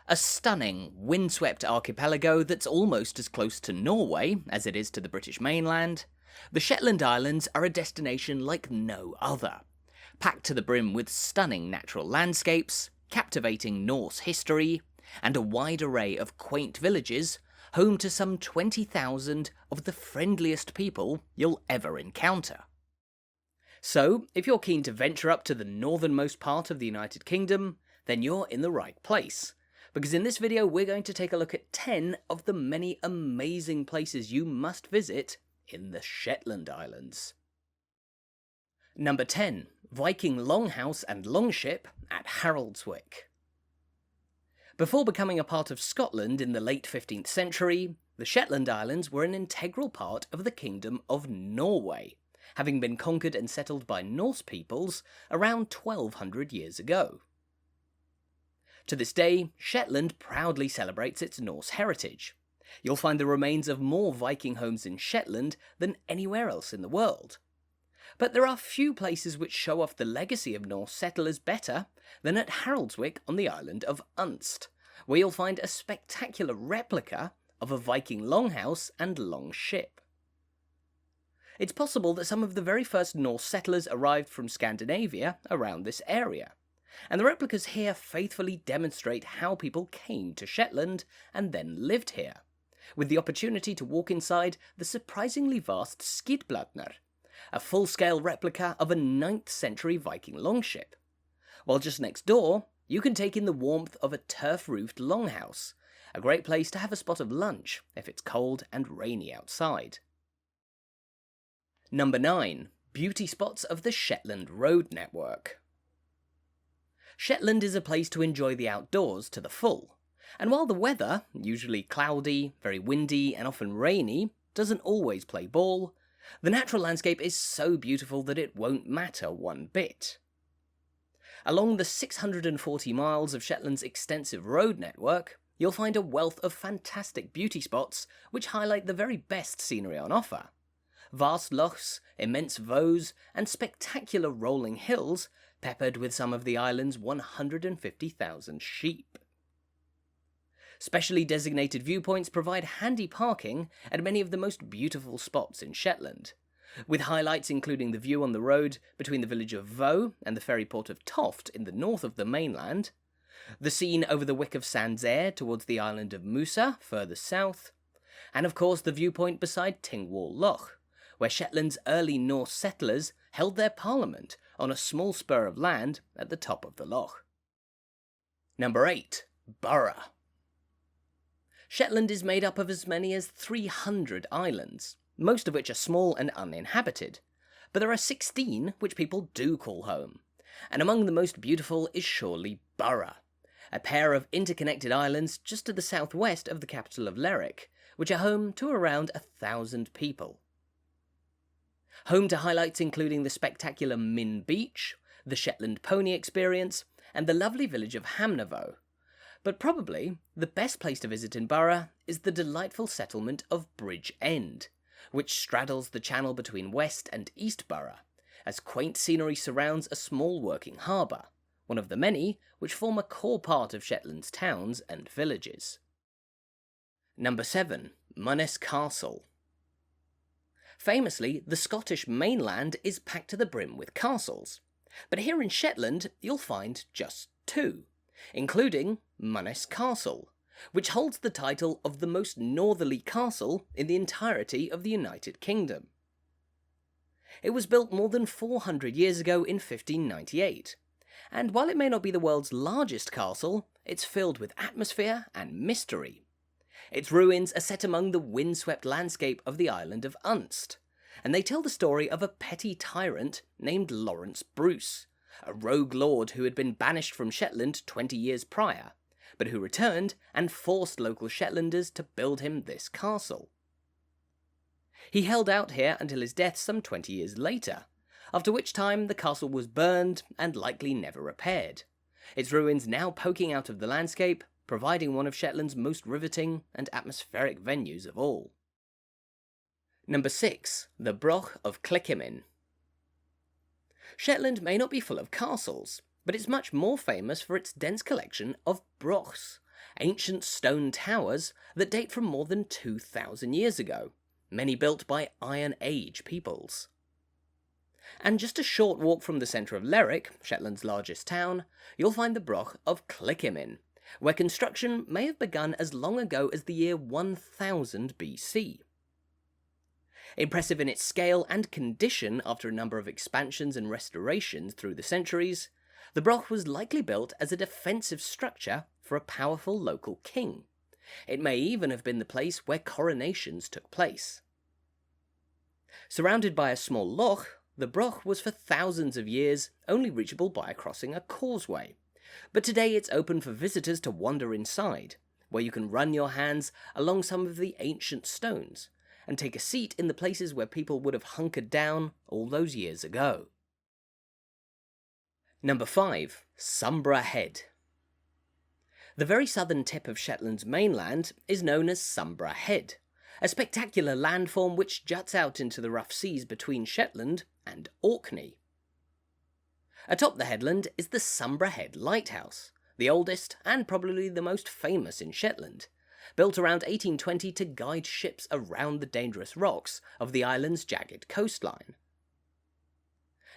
A stunning, windswept archipelago that's almost as close to Norway as it is to the British mainland, the Shetland Islands are a destination like no other, packed to the brim with stunning natural landscapes, captivating Norse history, and a wide array of quaint villages, home to some 20,000 of the friendliest people you'll ever encounter. So, if you're keen to venture up to the northernmost part of the United Kingdom, then you're in the right place, because in this video we're going to take a look at 10 of the many amazing places you must visit in the Shetland Islands. Number 10. Viking Longhouse and Longship at Haroldswick. Before becoming a part of Scotland in the late 15th century, the Shetland Islands were an integral part of the Kingdom of Norway, having been conquered and settled by Norse peoples around 1200 years ago. To this day, Shetland proudly celebrates its Norse heritage. You'll find the remains of more Viking homes in Shetland than anywhere else in the world. But there are few places which show off the legacy of Norse settlers better than at Haroldswick on the island of Unst, where you'll find a spectacular replica of a Viking longhouse and longship. It's possible that some of the very first Norse settlers arrived from Scandinavia around this area, and the replicas here faithfully demonstrate how people came to Shetland and then lived here, with the opportunity to walk inside the surprisingly vast Skidbladner, a full-scale replica of a 9th century Viking longship, while just next door you can take in the warmth of a turf-roofed longhouse, a great place to have a spot of lunch if it's cold and rainy outside. Number 9. Beauty spots of the Shetland Road Network. Shetland is a place to enjoy the outdoors to the full, and while the weather, usually cloudy, very windy and often rainy, doesn't always play ball, the natural landscape is so beautiful that it won't matter one bit. Along the 640 miles of Shetland's extensive road network, you'll find a wealth of fantastic beauty spots which highlight the very best scenery on offer. Vast lochs, immense vaux, and spectacular rolling hills peppered with some of the island's 150,000 sheep. Specially designated viewpoints provide handy parking at many of the most beautiful spots in Shetland, with highlights including the view on the road between the village of Vaux and the ferry port of Toft in the north of the mainland, the scene over the Wick of Sansair towards the island of Musa further south, and of course the viewpoint beside Tingwall Loch, where Shetland's early Norse settlers held their parliament on a small spur of land at the top of the loch. Number 8. Burra. Shetland is made up of as many as 300 islands, most of which are small and uninhabited, but there are 16 which people do call home, and among the most beautiful is surely Burra, a pair of interconnected islands just to the southwest of the capital of Lerwick, which are home to around 1,000 people. Home to highlights including the spectacular Min Beach, the Shetland Pony Experience, and the lovely village of Hamnavoe. But probably the best place to visit in Burra is the delightful settlement of Bridge End, which straddles the channel between West and East Burra, as quaint scenery surrounds a small working harbour, one of the many which form a core part of Shetland's towns and villages. Number 7. Muness Castle. Famously, the Scottish mainland is packed to the brim with castles, but here in Shetland you'll find just 2, including Muness Castle, which holds the title of the most northerly castle in the entirety of the United Kingdom. It was built more than 400 years ago in 1598, and while it may not be the world's largest castle, it's filled with atmosphere and mystery. Its ruins are set among the windswept landscape of the island of Unst, and they tell the story of a petty tyrant named Lawrence Bruce, a rogue lord who had been banished from Shetland 20 years prior, but who returned and forced local Shetlanders to build him this castle. He held out here until his death some 20 years later, after which time the castle was burned and likely never repaired, its ruins now poking out of the landscape, providing one of Shetland's most riveting and atmospheric venues of all. Number 6. The Broch of Clickimin. Shetland may not be full of castles, but it's much more famous for its dense collection of brochs, ancient stone towers that date from more than 2,000 years ago, many built by Iron Age peoples. And just a short walk from the centre of Lerwick, Shetland's largest town, you'll find the Broch of Clickimin, where construction may have begun as long ago as the year 1000 BC. Impressive in its scale and condition after a number of expansions and restorations through the centuries, the Broch was likely built as a defensive structure for a powerful local king. It may even have been the place where coronations took place. Surrounded by a small loch, the Broch was for thousands of years only reachable by crossing a causeway, but today it's open for visitors to wander inside, where you can run your hands along some of the ancient stones, and take a seat in the places where people would have hunkered down all those years ago. Number 5. Sumburgh Head. The very southern tip of Shetland's mainland is known as Sumburgh Head, a spectacular landform which juts out into the rough seas between Shetland and Orkney. Atop the headland is the Sumburgh Head Lighthouse, the oldest and probably the most famous in Shetland, built around 1820 to guide ships around the dangerous rocks of the island's jagged coastline.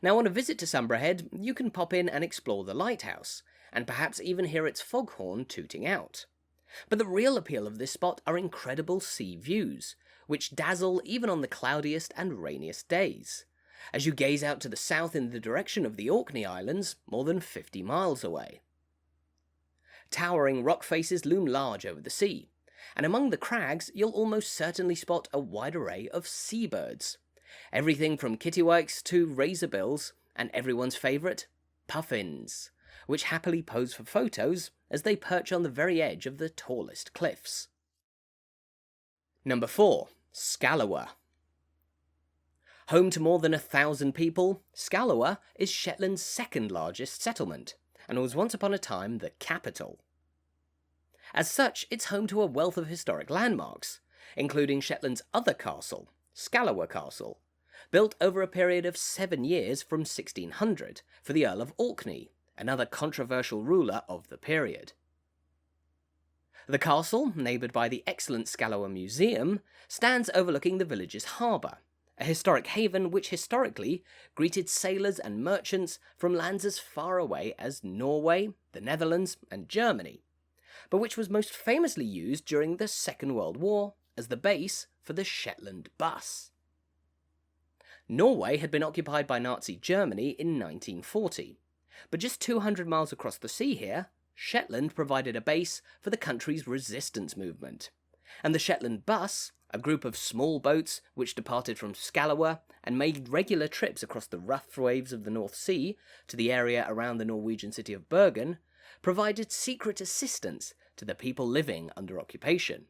Now, on a visit to Sumburgh Head, you can pop in and explore the lighthouse, and perhaps even hear its foghorn tooting out. But the real appeal of this spot are incredible sea views, which dazzle even on the cloudiest and rainiest days, as you gaze out to the south in the direction of the Orkney Islands, more than 50 miles away. Towering rock faces loom large over the sea, and among the crags you'll almost certainly spot a wide array of seabirds, everything from kittiwakes to razorbills, and everyone's favourite, puffins, which happily pose for photos as they perch on the very edge of the tallest cliffs. Number 4. Scalloway. Home to more than 1,000 people, Scalloway is Shetland's second largest settlement, and was once upon a time the capital. As such, it's home to a wealth of historic landmarks, including Shetland's other castle, Scalloway Castle, built over a period of 7 years from 1600 for the Earl of Orkney, another controversial ruler of the period. The castle, neighboured by the excellent Scalloway Museum, stands overlooking the village's harbour, a historic haven which historically greeted sailors and merchants from lands as far away as Norway, the Netherlands and Germany, but which was most famously used during the Second World War as the base for the Shetland bus. Norway had been occupied by Nazi Germany in 1940, but just 200 miles across the sea here, Shetland provided a base for the country's resistance movement, and the Shetland bus, a group of small boats which departed from Scalloway and made regular trips across the rough waves of the North Sea to the area around the Norwegian city of Bergen, provided secret assistance to the people living under occupation.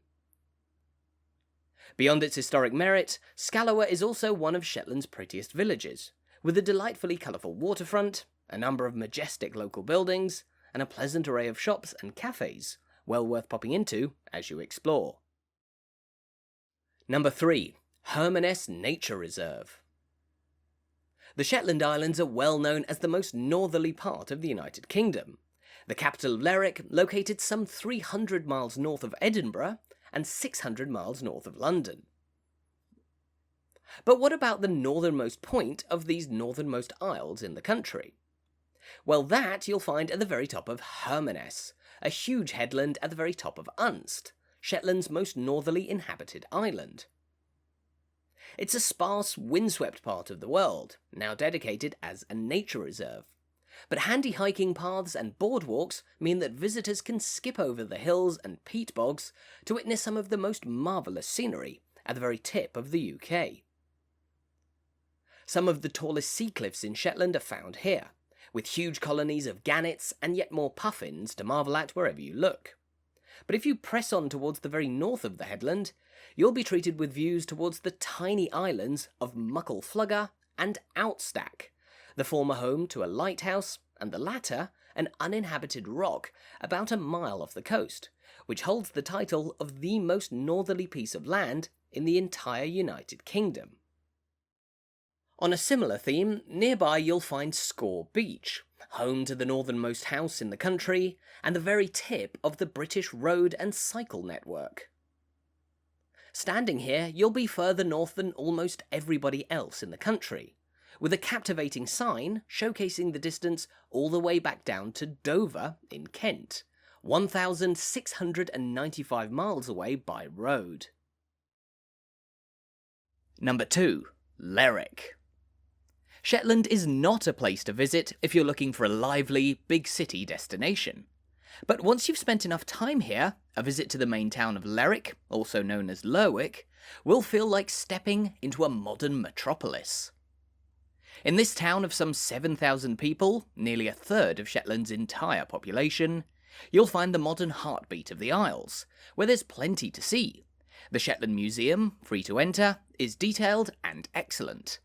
Beyond its historic merit, Scalloway is also one of Shetland's prettiest villages, with a delightfully colourful waterfront, a number of majestic local buildings, and a pleasant array of shops and cafes, well worth popping into as you explore. Number 3. Hermaness Nature Reserve. The Shetland Islands are well known as the most northerly part of the United Kingdom, the capital of Lerwick located some 300 miles north of Edinburgh and 600 miles north of London. But what about the northernmost point of these northernmost isles in the country? Well, that you'll find at the very top of Hermaness, a huge headland at the very top of Unst, Shetland's most northerly inhabited island. It's a sparse, windswept part of the world, now dedicated as a nature reserve. But handy hiking paths and boardwalks mean that visitors can skip over the hills and peat bogs to witness some of the most marvellous scenery at the very tip of the UK. Some of the tallest sea cliffs in Shetland are found here, with huge colonies of gannets and yet more puffins to marvel at wherever you look. But if you press on towards the very north of the headland, you'll be treated with views towards the tiny islands of Muckleflugga and Outstack, the former home to a lighthouse, and the latter an uninhabited rock about a mile off the coast, which holds the title of the most northerly piece of land in the entire United Kingdom. On a similar theme, nearby you'll find Score Beach, home to the northernmost house in the country, and the very tip of the British road and cycle network. Standing here, you'll be further north than almost everybody else in the country, with a captivating sign showcasing the distance all the way back down to Dover in Kent, 1,695 miles away by road. Number 2. Lerwick. Shetland is not a place to visit if you're looking for a lively, big city destination. But once you've spent enough time here, a visit to the main town of Lerwick, also known as Lerwick, will feel like stepping into a modern metropolis. In this town of some 7,000 people, nearly a third of Shetland's entire population, you'll find the modern heartbeat of the Isles, where there's plenty to see. The Shetland Museum, free to enter, is detailed and excellent.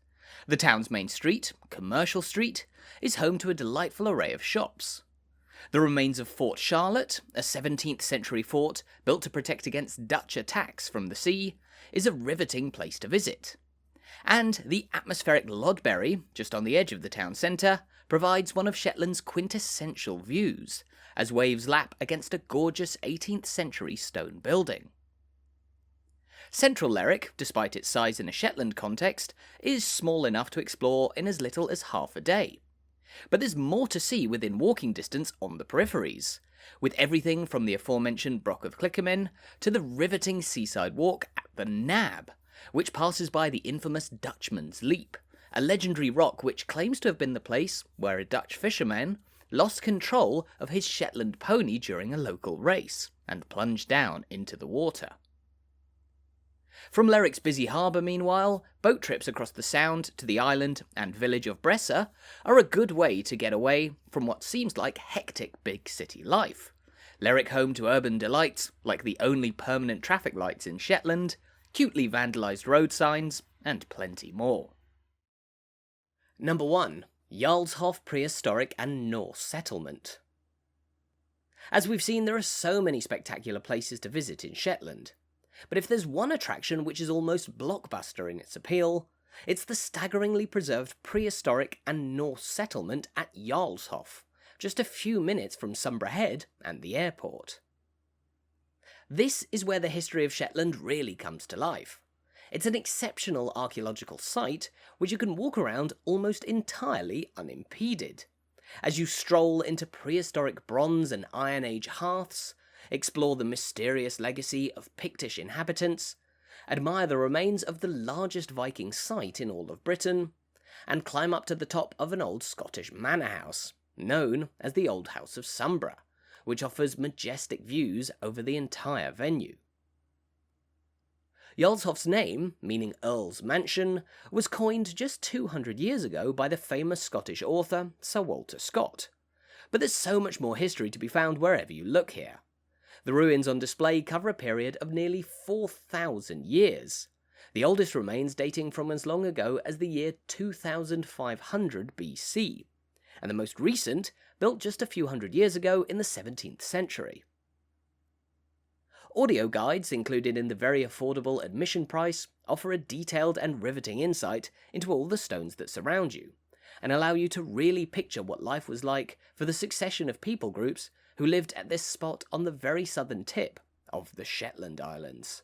The town's main street, Commercial Street, is home to a delightful array of shops. The remains of Fort Charlotte, a 17th century fort built to protect against Dutch attacks from the sea, is a riveting place to visit. And the atmospheric Lodberry, just on the edge of the town centre, provides one of Shetland's quintessential views, as waves lap against a gorgeous 18th century stone building. Central Lerwick, despite its size in a Shetland context, is small enough to explore in as little as half a day. But there's more to see within walking distance on the peripheries, with everything from the aforementioned Broch of Clickimin to the riveting seaside walk at the Nab, which passes by the infamous Dutchman's Leap, a legendary rock which claims to have been the place where a Dutch fisherman lost control of his Shetland pony during a local race, and plunged down into the water. From Lerwick's busy harbour, meanwhile, boat trips across the Sound to the island and village of Burra are a good way to get away from what seems like hectic big city life. Lerwick home to urban delights like the only permanent traffic lights in Shetland, cutely vandalised road signs, and plenty more. Number 1. Jarlshof Prehistoric and Norse Settlement. As we've seen, there are so many spectacular places to visit in Shetland. But if there's one attraction which is almost blockbuster in its appeal, it's the staggeringly preserved prehistoric and Norse settlement at Jarlshof, just a few minutes from Sumburgh Head and the airport. This is where the history of Shetland really comes to life. It's an exceptional archaeological site which you can walk around almost entirely unimpeded, as you stroll into prehistoric Bronze and Iron Age hearths, explore the mysterious legacy of Pictish inhabitants, admire the remains of the largest Viking site in all of Britain, and climb up to the top of an old Scottish manor house, known as the Old House of Sumburgh, which offers majestic views over the entire venue. Jarlshof's name, meaning Earl's Mansion, was coined just 200 years ago by the famous Scottish author Sir Walter Scott. But there's so much more history to be found wherever you look here. The ruins on display cover a period of nearly 4,000 years, the oldest remains dating from as long ago as the year 2500 BC, and the most recent built just a few hundred years ago in the 17th century. Audio guides included in the very affordable admission price offer a detailed and riveting insight into all the stones that surround you, and allow you to really picture what life was like for the succession of people groups who lived at this spot on the very southern tip of the Shetland Islands.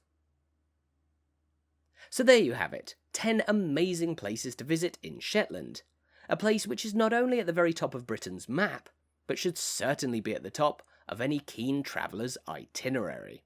So there you have it, 10 amazing places to visit in Shetland, a place which is not only at the very top of Britain's map, but should certainly be at the top of any keen traveller's itinerary.